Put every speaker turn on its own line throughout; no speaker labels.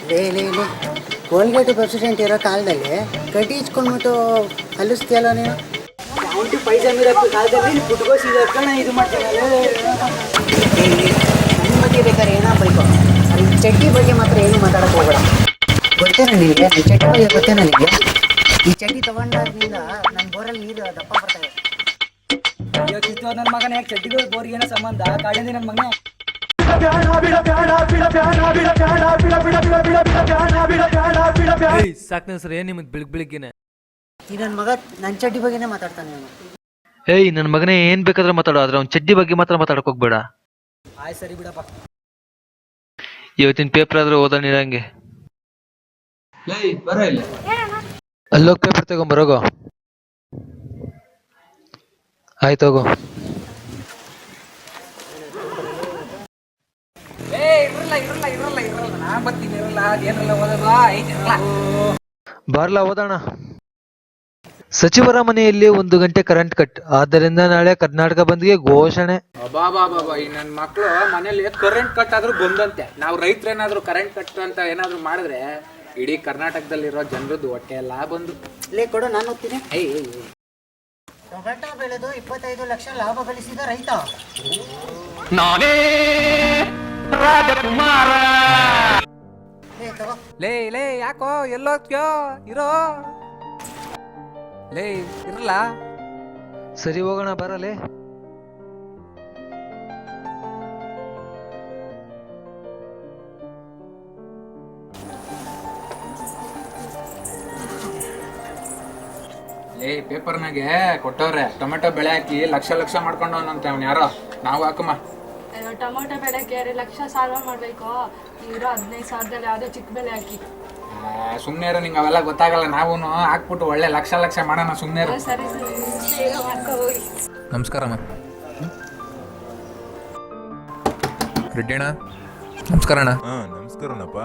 ಲೇ ಲೇ ಲೇ ಕೋಲ್ಗೇಟು ಪ್ರೆಸಿಡೆಂಟ್ ಇರೋ ಕಾಲದಲ್ಲಿ ಕಟಿ ಇಚ್ಕೊಂಡ್ಬಿಟ್ಟು ಕಲಿಸ್ತೀಯಲ್ಲ ನೀನು ಕೌಂಟಿ ಪೈಸಾ ಮೀರಪ್ಪ ಕಾಲದಲ್ಲಿ ಪುಟ್ಕೋಸಿದ ಇದು ಮಾಡ್ತಾರೆ ನನ್ನ ಬಗ್ಗೆ ಬೇಕಾದ್ರೆ ಏನೋ ಬೈಕೋ ಅಲ್ಲಿ ಚಡ್ಡಿ ಬಗ್ಗೆ ಮಾತ್ರ ಏನು ಮಾತಾಡಕ್ಕೆ ಹೋಗಬೇಡ. ಗೊತ್ತೇನ ನಿನಗೆ ನನ್ನ ಚಡ್ಡಿ ಬಗ್ಗೆ ಗೊತ್ತೇನ ನಿನಗೆ? ಈ ಚಡ್ಡಿ ತೊಗೊಂಡಾದ್ರಿಂದ ನನ್ನ ಬೋರಲ್ಲಿ ನೀರು ದಪ್ಪ ಬರ್ತಾವೆ.
ಅಯ್ಯೋ ಕಿತ್ತು ನನ್ನ ಮಗನ ಯಾಕೆ ಚಡ್ಡಿಗಳು ಬೋರಿಗೆ ಏನೋ ಸಂಬಂಧ ಕಾಡಿಂದ ನನ್ನ ಮಗನೇ.
ಸಾಕ್ನ ಸರ್ ಏನ್ ನಿಮ್ದು ಬೆಳಿಗ್ಗೆನೆ
ಈ ನನ್ನ ಮಗ ನನ್ನ ಚಡ್ಡಿ ಬಗ್ಗೆನೇ ಮಾತಾಡ್ತಾನೆ ಅವನು.
ಏಯ್ ನನ್ನ ಮಗನೇ ಏನ್ ಬೇಕಾದ್ರೆ ಮಾತಾಡೋ ಆದ್ರೆ ಅವ್ನ ಚಡ್ಡಿ ಬಗ್ಗೆ ಮಾತ್ರ ಮಾತಾಡಕ್ ಹೋಗ್ಬೇಡ.
ಆಯ್ತು ಸರಿ ಬಿಡಪ್ಪ.
ಇವತ್ತಿನ ಪೇಪರ್ ಆದ್ರೆ ಓದೋಣ ಇರಂಗೆ.
ಬರ ಇಲ್ಲ
ಅಲ್ಲೋಗಿ ಪೇಪರ್ ತಗೊಂಬರೋಗೋ. ಆಯ್ತು ಹೋಗೋ. ಬಾರ್ಲಾ ಓದೋಣ. ಸಚಿವರ ಮನೆಯಲ್ಲಿ 1 ಗಂಟೆ ಕರೆಂಟ್ ಕಟ್, ಆದ್ದರಿಂದ ನಾಳೆ ಕರ್ನಾಟಕ ಬಂದ್ಗೆ ಘೋಷಣೆ.
ಈ ನನ್ನ ಮಕ್ಕಳು ಮನೇಲಿ ಕರೆಂಟ್ ಕಟ್ ಆದ್ರೂ ಬಂದಂತೆ. ನಾವು ರೈತರೇನಾದ್ರೂ ಕರೆಂಟ್ ಕಟ್ ಅಂತ ಏನಾದ್ರು ಮಾಡಿದ್ರೆ ಇಡೀ ಕರ್ನಾಟಕದಲ್ಲಿರೋ ಜನರದ್ದು ಹೊಟ್ಟೆ ಎಲ್ಲ ಬಂದು
ಲೇ ಕೊಡು ನಾನು ಹೋಗ್ತೀನಿ. ಟೊಮೆಟೊ ಬೆಳೆದು 25 ಲಕ್ಷ ಲಾಭ ಗಳಿಸಿದ ರೈತ
ನಾನೇ ರಾಜಕುಮಾರ.
ಲೇ ಲೇ ಯಾಕೋ ಎಲ್ಲೋಗ್ಯೋ ಇರೋ ಲೇ ಇರಲ್ಲ.
ಸರಿ ಹೋಗೋಣ ಬರಲೇ.
ಪೇಪರ್ನಾಗೆ ಕೊಟ್ಟವ್ರೆ ಟೊಮೆಟೊ ಬೆಳೆ ಹಾಕಿ ಲಕ್ಷ ಲಕ್ಷ ಮಾಡ್ಕೊಂಡವನಂತೆ ಅವ್ನು ಯಾರೋ. ನಾವು ಹಾಕಮ್ಮ.
ಟೊಮೊಟೊ ಬೆಳೆಗೆ 2 ಲಕ್ಷ ಸಾಲ ಮಾಡ್ಬೇಕು. ಇರೋ 15,000ದಲ್ಲಿ ಯಾವುದೋ ಚಿಕ್ಕ ಬೆಲೆ ಹಾಕಿ.
ಸುಮ್ಮನೆ ಇರೋ, ನಿಂಗೆ ಅವೆಲ್ಲ ಗೊತ್ತಾಗಲ್ಲ. ನಾವು ಹಾಕ್ಬಿಟ್ಟು ಒಳ್ಳೆ ಲಕ್ಷ ಲಕ್ಷ ಮಾಡೋಣ. ಸುಮ್ಮನೆ ಇರೋ.
ಸರಿ ಸರಿ ಮಾಡ್ಕೊ ಹೋಗಿ.
ನಮಸ್ಕಾರಮ್ಮ. ರೆಡ್ಡಿ ಅಣ್ಣ ನಮಸ್ಕಾರ ಅಣ್ಣ.
ನಮಸ್ಕಾರನಪ್ಪ.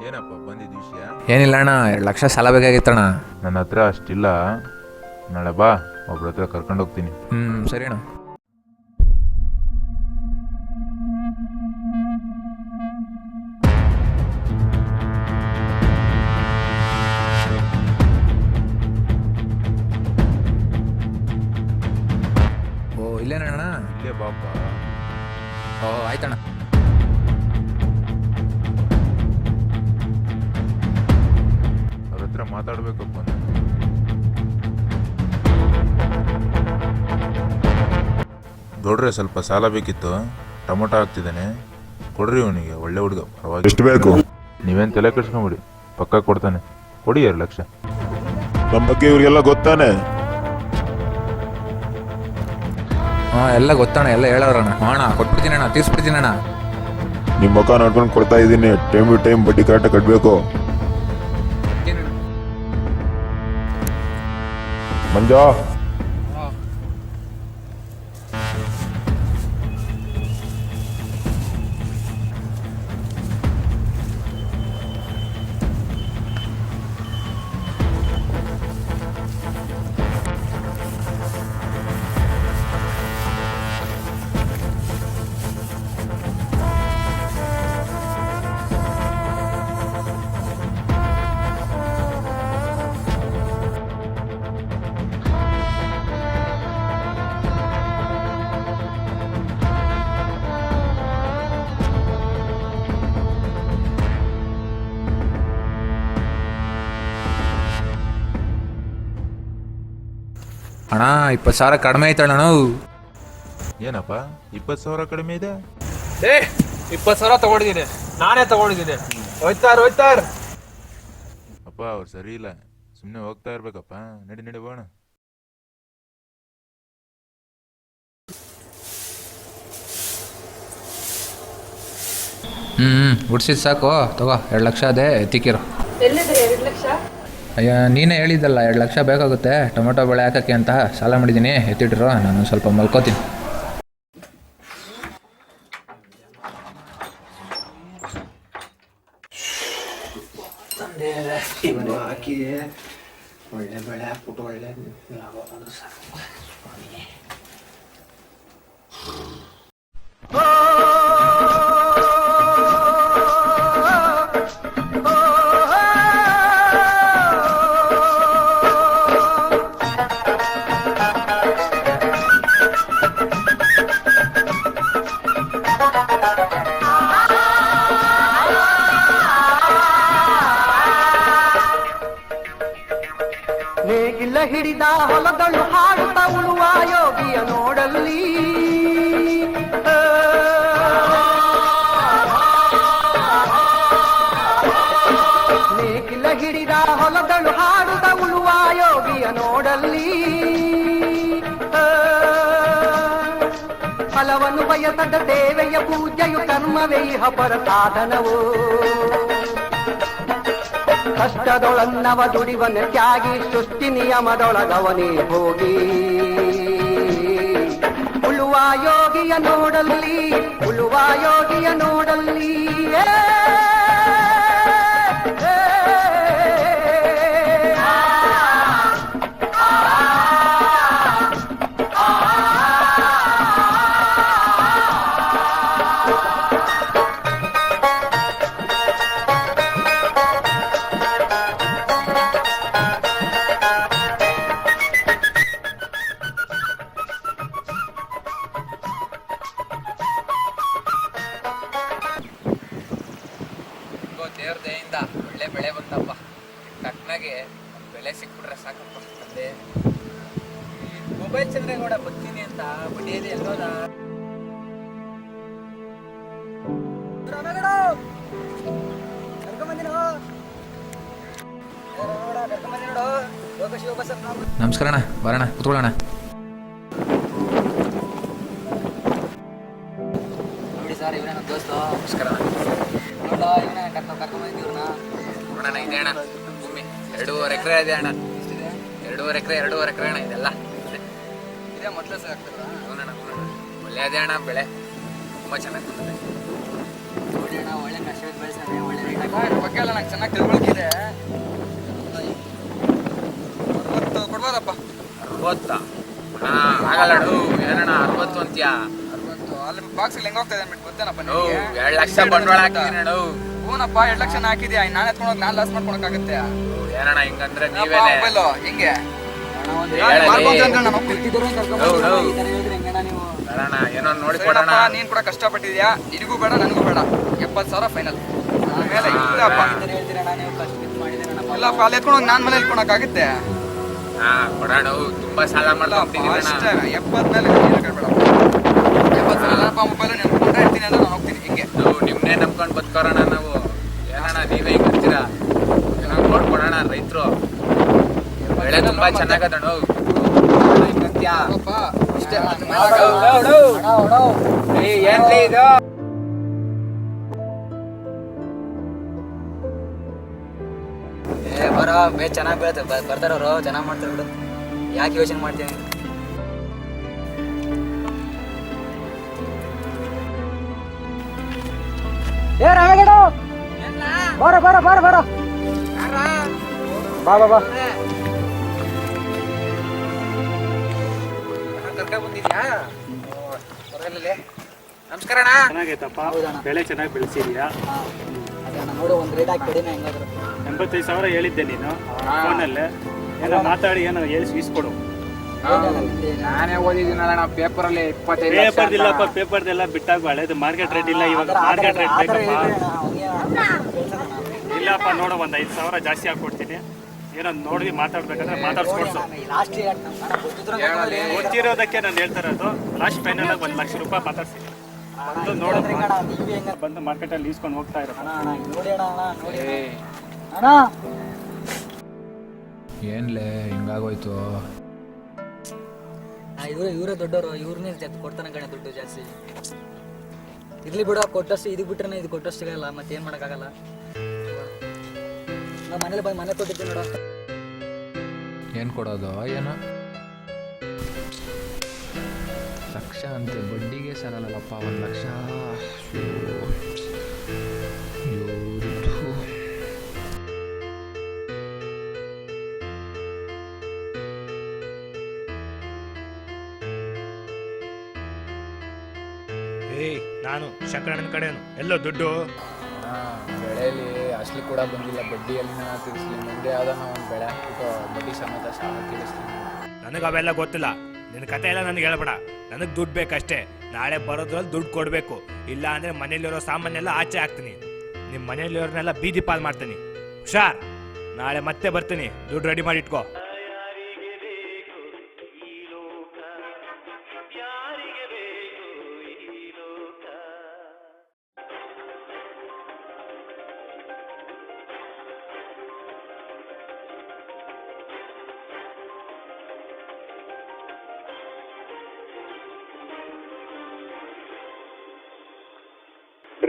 ಏನಪ್ಪ ಬಂದಿದ್ದ ವಿಷಯ?
ಏನಿಲ್ಲ ಅಣ್ಣ, 2 ಲಕ್ಷ ಸಾಲ ಬೇಕಾಗಿತ್ತಣ್ಣ.
ನನ್ನ ಹತ್ರ ಅಷ್ಟಿಲ್ಲ. ನಾಳೆ ಬಾ, ಒಬ್ರ ಹತ್ರ ಕರ್ಕೊಂಡು ಹೋಗ್ತೀನಿ.
ಸರಿ ಅಣ್ಣ. ಓ ಇಲ್ಲೇನಣ್ಣ?
ಇಲ್ಲೇ ಬಾಪ.
ಓ ಆಯ್ತಣ್ಣ.
ಅವ್ರ ಹತ್ರ ಮಾತಾಡ್ಬೇಕಪ್ಪ. ದೊಡ್ರೆ ಸ್ವಲ್ಪ ಸಾಲ ಬೇಕಿತ್ತು. ಟೊಮೊಟೊ ಹಾಕ್ತಿದ್ದಾನೆ, ಕೊಡ್ರಿ ಅವನಿಗೆ. ಒಳ್ಳೆ ಹುಡುಗ, ಪರವಾಗಿ.
ಎಷ್ಟು ಬೇಕು?
ನೀವೇನು ತಲೆ ಕೆಡ್ಸ್ಕೊಂಬಿಡಿ, ಪಕ್ಕ ಕೊಡ್ತಾನೆ. ಕೊಡಿ 2 ಲಕ್ಷ.
ನಮ್ಮ ಬಗ್ಗೆ ಇವ್ರಿಗೆಲ್ಲ ಗೊತ್ತಾನೆ?
ಹಾಂ ಎಲ್ಲ ಗೊತ್ತಣ್ಣ, ಎಲ್ಲ ಹೇಳೋರಣ್ಣ. ಅಣ್ಣ ಕೊಟ್ಬಿಡ್ತೀನಿ ಅಣ್ಣ, ತೀರ್ಸ್ಬಿಡ್ತೀನಿ ಅಣ್ಣ.
ನಿಮ್ಮ ಮುಖ ನೋಡ್ಕೊಂಡು ಕೊಡ್ತಾ ಇದ್ದೀನಿ. ಟೈಮ್ ಟು ಟೈಮ್ ಬಡ್ಡಿ ಕರೆಕ್ಟಾಗಿ ಕಟ್ಟಬೇಕು. ಮಂಜಾ,
ಅಣ್ಣ 20,000 ಕಡಿಮೆ ಆಯ್ತಣ್ಣ.
ಏನಪ್ಪ 20,000 ಕಡಿಮೆ ಇದೆ?
20,000 ತಗೊಂಡಿದ್ದೀನಿ, ನಾನೇ ತಗೊಂಡಿದ್ದೀನಿ. ಹೋಯ್ತಾರ
ಅಪ್ಪ ಅವ್ರು ಸರಿ ಇಲ್ಲ. ಸುಮ್ಮನೆ ಹೋಗ್ತಾ ಇರ್ಬೇಕಪ್ಪ. ನಡಿ ಹೋಗೋಣ.
ಉಡ್ಸಿದ್ ಸಾಕು, ತಗೋ 2 ಲಕ್ಷ ಅದೇ ಎತ್ತಿಕ್ಕಿರೋ.
ಎಲ್ಲಿದೆ 2 ಲಕ್ಷ?
ಅಯ್ಯ ನೀನೇ ಹೇಳಿದ್ದಲ್ಲ 2 ಲಕ್ಷ ಬೇಕಾಗುತ್ತೆ ಟೊಮೆಟೊ ಬೆಳೆ ಹಾಕೋಕ್ಕೆ ಅಂತ. ಸಾಲ ಮಾಡಿದ್ದೀನಿ, ಎತ್ತಿಟ್ರು. ನಾನು ಸ್ವಲ್ಪ ಮಲ್ಕೋತೀನಿ.
ಹಾಕಿ ಒಳ್ಳೆ ಬೆಳೆ ಹಾಕ್ಬಿಟ್ಟು ಒಳ್ಳೆ ಲಾಭ ಬಂದು ಸಾಕು.
ಹಿಡಿದ ಹೊಲದಳು ಹಾಡುತ್ತ ಉಳುವ ಯೋಗಿಯ ನೋಡಲ್ಲಿ ನೇಗಿಲ ಹಿಡಿದ ಹೊಲದಳು ಹಾಡುತ್ತ ಉಳುವ ಯೋಗಿಯ ನೋಡಲ್ಲಿ ಫಲವನ್ನು ಬಯಸದ ಸೇವೆಯ ಪೂಜೆಯು ಕರ್ಮವೇ ಇಹ ಪರ ಸಾಧನವು ಕಷ್ಟದೊಳನ್ನವ ದುಡಿವನ ತ್ಯಾಗಿ ಸೃಷ್ಟಿ ನಿಯಮದೊಳಗವನೇ ಹೋಗಿ ಉಳುವ ಯೋಗಿಯ ನೋಡಲ್ಲಿ ಉಳುವ ಯೋಗಿಯ ನೋಡಲ್ಲಿ
ದೇವ್ರ ದಯಿಂದ ಒಳ್ಳೆ ಬೆಳೆ ಬಂತಪ್ಪ. ತಕ್ಕನಾಗೆ ಬೆಲೆ ಸಿಕ್ಬಿಟ್ರೆ ಸಾಕಪ್ಪ. ತಂದೆ ಮೊಬೈಲ್ ಚಂದ್ರೇಗೌಡ ಬರ್ತೀನಿ ಅಂತ ಬಡ್ಡಿಯಲ್ಲಿ ಎಲ್ಲೋದ
ನಮಸ್ಕಾರ ಅಣ್ಣ, ಬರೋಣ ಕುತ್ಕೊಳ್ಳೋಣ.
ನೋಡಿ ಸರ್, ಇವರೇ ನಮ್ಮ ದೋಸ್ತು.
ನಮಸ್ಕಾರ
ನೋಡ, ಇವನೇ ಕರ್ಕೊಂಬಂದಿದ್ದು ಇವ್ರನ್ನ.
ನೋಡೋಣ. ಇದೆ ಅಣ್ಣ ಭೂಮಿ 2.5 ಎಕರೆ ಇದೆ ಅಣ್ಣ. 2.5 ಎಕರೆ ಅಣ್ಣ ಇದೆಲ್ಲ.
ಇದೇ ಮೊದಲೇ ಸರ್ ಆಗ್ತದ.
ನೋಡೋಣ ಒಳ್ಳೆ ಅದೇ ಅಣ್ಣ, ಬೆಳೆ ತುಂಬ ಚೆನ್ನಾಗಿ ಬಂದಿದೆ.
ನೋಡಿ ಅಣ್ಣ, ಒಳ್ಳೆ ಕಷ್ಟ ಬೆಳೆಸಾನೆ, ಒಳ್ಳೆ ರೇಟ್ ಇದ್ರ ಬಗ್ಗೆ ಎಲ್ಲ ನಂಗೆ ಚೆನ್ನಾಗಿ ತಿಳ್ಕೊಳ್ತಿದೆ. 60 ಕೊಡ್ಬೋದಪ್ಪ?
60 ಆಗಲ್ಲ ಏನಣ್ಣ 60 ಅಂತ್ಯಾ?
60 ಅಲ್ಲಿ ಬಾಕ್ಸಲ್ಲಿ ಹೆಂಗೆ ಹೋಗ್ತಾ ಇದೆ ಅಂದ್ಬಿಟ್ಟು ಗೊತ್ತೇನಪ್ಪ?
2 ಲಕ್ಷ ಬಂಡವಾಳ ಹಾಕಿದ್ದೀನಿ.
ಹೂನಪ್ಪ, 2 ಲಕ್ಷ ಹಾಕಿದ್ಯಾ, ನಾನು ಎತ್ಕೊಂಡೋಗಿ ನಾನು ಲಾಸ್ ಮಾಡ್ಕೊಳಕ್ಕಾಗತ್ತೆ?
ಏನಣ್ಣ ಹಿಂಗಂದ್ರೆ ನೀವೇನೆ
ಹಿಂಗೆ
ಏನೋ ನೋಡಿಕೊಡೋಣ.
ನೀನ್ ಕೂಡ ಕಷ್ಟಪಟ್ಟಿದ್ಯಾ, ನಿನಗೂ ಬೇಡ ನನಗೂ ಬೇಡ. 70,000 ಫೈನಲ್. ಆಮೇಲೆ ಇಲ್ಲಪ್ಪ, ಇಲ್ಲಪ್ಪ ಅಲ್ಲಿ ಎತ್ಕೊಂಡೋಗಿ ನಾನು ಮನೇಲಿ ಇಟ್ಕೊಳಕ್ಕಾಗುತ್ತೆ?
ಕೊಡೋಣ. ತುಂಬಾ ಸಾಲ ಮಾಡ್ಕೊಂತೀನಿ
ಅಷ್ಟೇ. 70 ಮೇಲೆ ಬೇಡ. 70,000 ಮೊಬೈಲ್ ನೆನ್ಕೊಂಡ್ರೆ ಇರ್ತೀನಿ ಅಂದ್ರೆ ನಾನು ಹೋಗ್ತೀನಿ. ಹಿಂಗೆ
ನಿಮ್ನೇ ನಂಬ್ಕೊಂಡು ಬದುಕೋಣ ನಾವು. ಏನಣ್ಣ ನೀವೇ ಹಿಂಗೆ ಅಂತೀರಾ? ಏನೋ ನೋಡ್ಕೊಡೋಣ. ರೈತರು ಬೆಳೆ ತುಂಬಾ ಚೆನ್ನಾಗದಣ್ಣ.
ಇಷ್ಟೇ
ಏನ್ಲಿ ಇದು?
ಬರೋ ಬೇ ಚೆನ್ನಾಗಿ ಬೀಳುತ್ತೆ. ಬರ್ತಾರವ್ರು ಚೆನ್ನಾಗಿ ಮಾಡ್ತಾರೆ ಬಿಡು. ಯಾಕೆ ಯೋಚನೆ ಮಾಡ್ತೀನಿ?
ಬರ ಬರ ಬರ ಬರ ಬಾ ಬಾ ಬಾ.
ಕರ್ಕೊಂಡ್ ಬಂದಿದ್ಯಾ? ನಮಸ್ಕಾರ ಅಣ್ಣ.
ಚೆನ್ನಾಗೈತಪ್ಪ, ಬೆಳೆ ಚೆನ್ನಾಗಿ ಬೆಳೆಸಿದ್ಯಾ.
ನೋಡು, ಒಂದು ರೇಟ್ ಹಾಕಿ ಕಡಿಮೆ ಹೆಂಗಾದ್ರು.
85,000 ಹೇಳಿದ್ದೆ ನೀನು ಫೋನಲ್ಲೇ. ಏನೋ ಮಾತಾಡಿ ಏನೋ ಇಸ್ಕೊಡು.
ನಾನೇ ಓದಿದ್ದೀನಲ್ಲ ಪೇಪರಲ್ಲಿ 25
ಪೇಪರ್ದಿಲ್ಲಪ್ಪ, ಪೇಪರ್ದೆಲ್ಲ ಬಿಟ್ಟಾಗ ಹಳೇದು. ಮಾರ್ಕೆಟ್ ರೇಟ್ ಇಲ್ಲ ಇವಾಗ. ಮಾರ್ಕೆಟ್ ರೇಟ್ ಬೇಕಪ್ಪ. ಇಲ್ಲಪ್ಪ, ನೋಡು, ಒಂದು 5,000 ಜಾಸ್ತಿ ಹಾಕ್ಕೊಡ್ತೀನಿ. ಏನೋ ನೋಡಿ ಮಾತಾಡ್ಬೇಕಂದ್ರೆ ಮಾತಾಡ್ಸ್ಕೊಡ್ಸು. ಗೊತ್ತಿರೋದಕ್ಕೆ ನಾನು ಹೇಳ್ತಾ ಇರೋದು. ಲಾಸ್ಟ್ ಫೈನಲ್ ಆಗಿ 1 ಲಕ್ಷ ರೂಪಾಯಿ ಮಾತಾಡ್ತೀನಿ. ಬಂದು ನೋಡು, ಬಂದು ಮಾರ್ಕೆಟಲ್ಲಿ ಈಸ್ಕೊಂಡು ಹೋಗ್ತಾ ಇರೋ.
ಏನ್ಲೇ ಹಿಂಗಾಗೋಯ್ತು?
ಇವರೇ ದೊಡ್ಡವರು, ಇವ್ರನ್ನೇ ಕೊಡ್ತಾನೆ ಕಣೆ ದುಡ್ಡು ಜಾಸ್ತಿ. ಇರ್ಲಿ ಬಿಡು, ಕೊಟ್ಟಷ್ಟು ಇದಕ್ಕೆ ಬಿಟ್ರೆ ಇದು ಕೊಟ್ಟಷ್ಟು ಸಿಗಲ್ಲ. ಮತ್ತೇನು ಮಾಡೋಕ್ಕಾಗಲ್ಲ. ನಾವು ಮನೇಲಿ ಬಂದು ಮನೆ ಕೊಟ್ಟಿರ್ತೀವಿ ನೋಡು.
ಏನು ಕೊಡೋದು ಏನೋ? ಲಕ್ಷ ಅಂತೆ, ಬಡ್ಡಿಗೆ ಸಾಲಲ್ಲಪ್ಪ 1 ಲಕ್ಷ.
ನಾನು ಶಂಕರಣ್ಣನ ಕಡೆನು. ಎಲ್ಲೋ ದುಡ್ಡು?
ಬೆಳೆಯಲ್ಲಿ ಅಸಲು ಕೂಡ ಬಂದಿಲ್ಲ, ಬಡ್ಡಿಯಲ್ಲಿ ನಾನು ತೀರಿಸಲಿ. ಮುಂದೆ ಯಾವುದನ್ನ ಒಂದು ಬೆಳೆ ಹಾಕ್ಬಿಟ್ಟು ಬಡ್ಡಿ ಸಮೇತ ಸಾಲ ತೀರಿಸ್ತೀನಿ.
ನನಗೆ ಅವೆಲ್ಲ ಗೊತ್ತಿಲ್ಲ. ನಿನ್ನ ಕತೆ ಎಲ್ಲ ನನಗೆ ಹೇಳ್ಬೇಡ. ನನಗೆ ದುಡ್ಡು ಬೇಕಷ್ಟೇ. ನಾಳೆ ಬರೋದ್ರಲ್ಲಿ ದುಡ್ಡು ಕೊಡಬೇಕು. ಇಲ್ಲ ಅಂದರೆ ಮನೇಲಿರೋ ಸಾಮಾನೆಲ್ಲ ಆಚೆ ಹಾಕ್ತೀನಿ. ನಿಮ್ಮ ಮನೇಲಿರೋರ್ನೆಲ್ಲ ಬೀದಿ ಪಾಲ್ ಮಾಡ್ತೀನಿ. ಹುಷಾರ್. ನಾಳೆ ಮತ್ತೆ ಬರ್ತೀನಿ. ದುಡ್ಡು ರೆಡಿ ಮಾಡಿ ಇಟ್ಕೋ.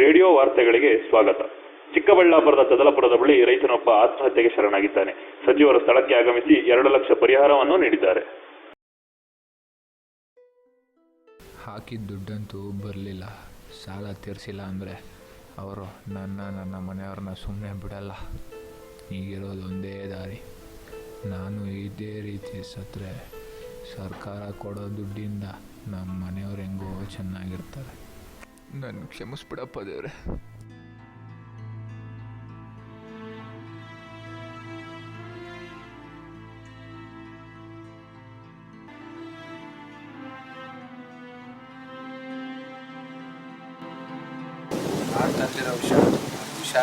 ರೇಡಿಯೋ ವಾರ್ತೆಗಳಿಗೆ ಸ್ವಾಗತ. ಚಿಕ್ಕಬಳ್ಳಾಪುರದ ಚದಲಪುರದ ಬಳಿ ರೈತನೊಬ್ಬ ಆತ್ಮಹತ್ಯೆಗೆ ಶರಣಾಗಿದ್ದಾನೆ. ಸಚಿವರು ಸ್ಥಳಕ್ಕೆ ಆಗಮಿಸಿ 2 ಲಕ್ಷ ಪರಿಹಾರವನ್ನು ನೀಡಿದ್ದಾರೆ.
ಹಾಕಿದ ದುಡ್ಡಂತೂ ಬರಲಿಲ್ಲ. ಸಾಲ ತೀರಿಸಿಲ್ಲ ಅಂದರೆ ಅವರು ನನ್ನ ಮನೆಯವ್ರನ್ನ ಸುಮ್ಮನೆ ಬಿಡಲ್ಲ. ಈಗಿರೋದು ಒಂದೇ ದಾರಿ. ನಾನು ಇದೇ ರೀತಿ ಸತ್ತರೆ ಸರ್ಕಾರ ಕೊಡೋ ದುಡ್ಡಿಂದ ನಮ್ಮ ಮನೆಯವ್ರು ಹೆಂಗೋ ಚೆನ್ನಾಗಿರ್ತಾರೆ. ನನ್ನ ಕ್ಷಮಿಸ್ಬಿಡಪ್ಪ ದೇವ್ರೆ.
ತಂದಿರೋ ವಿಷಯ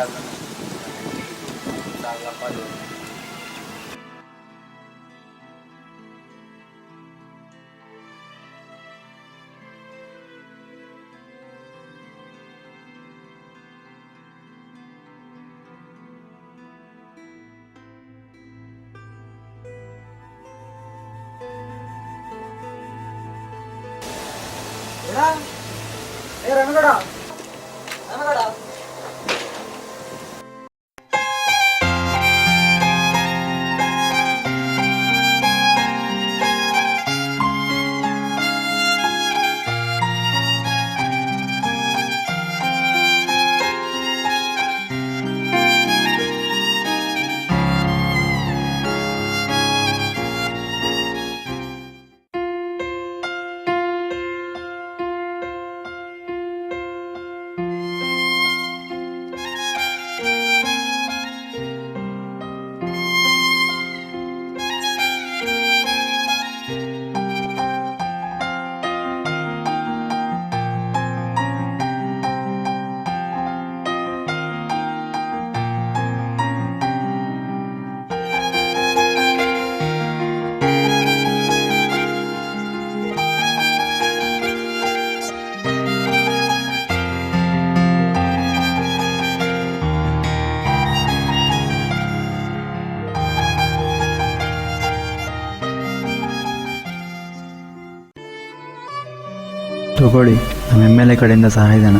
ತಗೊಳ್ಳಿ, ನಮ್ಮ MLA ಕಡೆಯಿಂದ ಸಹಾಯಧನ.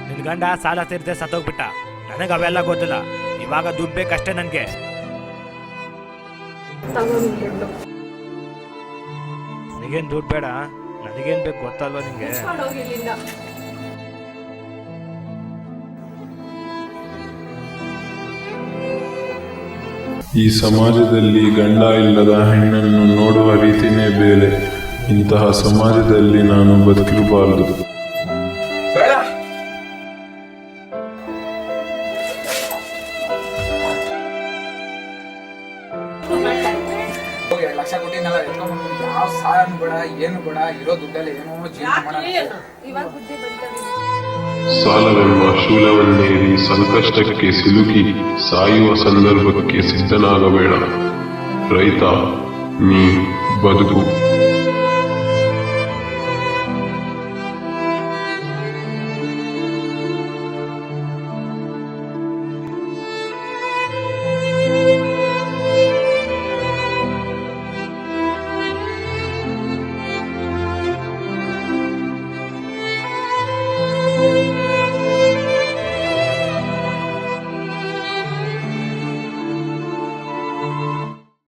ನಿನ್ ಗಂಡ ಸಾಲ ತೀರ್ದೆ ಸತ್ತೋಗ್ಬಿಟ್ಟ. ನನಗೆ ಅವೆಲ್ಲ ಗೊತ್ತಿಲ್ಲ. ಇವಾಗ ದುಡ್ಡು ಬೇಕಷ್ಟೇ ನನಗೆ. ನಿನಗೇನು ದುಡ್ಡು ಬೇಡ, ನನಗೇನು ಬೇಕು ಗೊತ್ತಲ್ವ ನಿಂಗೆ?
ಈ ಸಮಾಜದಲ್ಲಿ ಗಂಡ ಇಲ್ಲದ ಹೆಣ್ಣನ್ನು ನೋಡುವ ರೀತಿನೇ ಬೇರೆ. ಇಂತಹ ಸಮಾಜದಲ್ಲಿ ನಾನು ಬದುಕಿರಬಾರದು.
ಲಕ್ಷ ಕೊಟ್ಟಿನಲ್ಲ, ಯಾವ ಸಹಾಯನೂ ಬೇಡ, ಏನು ಬೇಡ, ಇರೋ ದುಡ್ಡಲ್ಲಿ ಏನೋ ಜೀವನ ಮಾಡೋಣ.
ಸಾಲವೆಂಬ ಶೂಲವನ್ನೇರಿ ಸಂಕಷ್ಟಕ್ಕೆ ಸಿಲುಕಿ ಸಾಯುವ ಸಂದರ್ಭಕ್ಕೆ ಸಿದ್ಧನಾಗಬೇಡ. ರೈತ, ನೀ ಬದುಕು.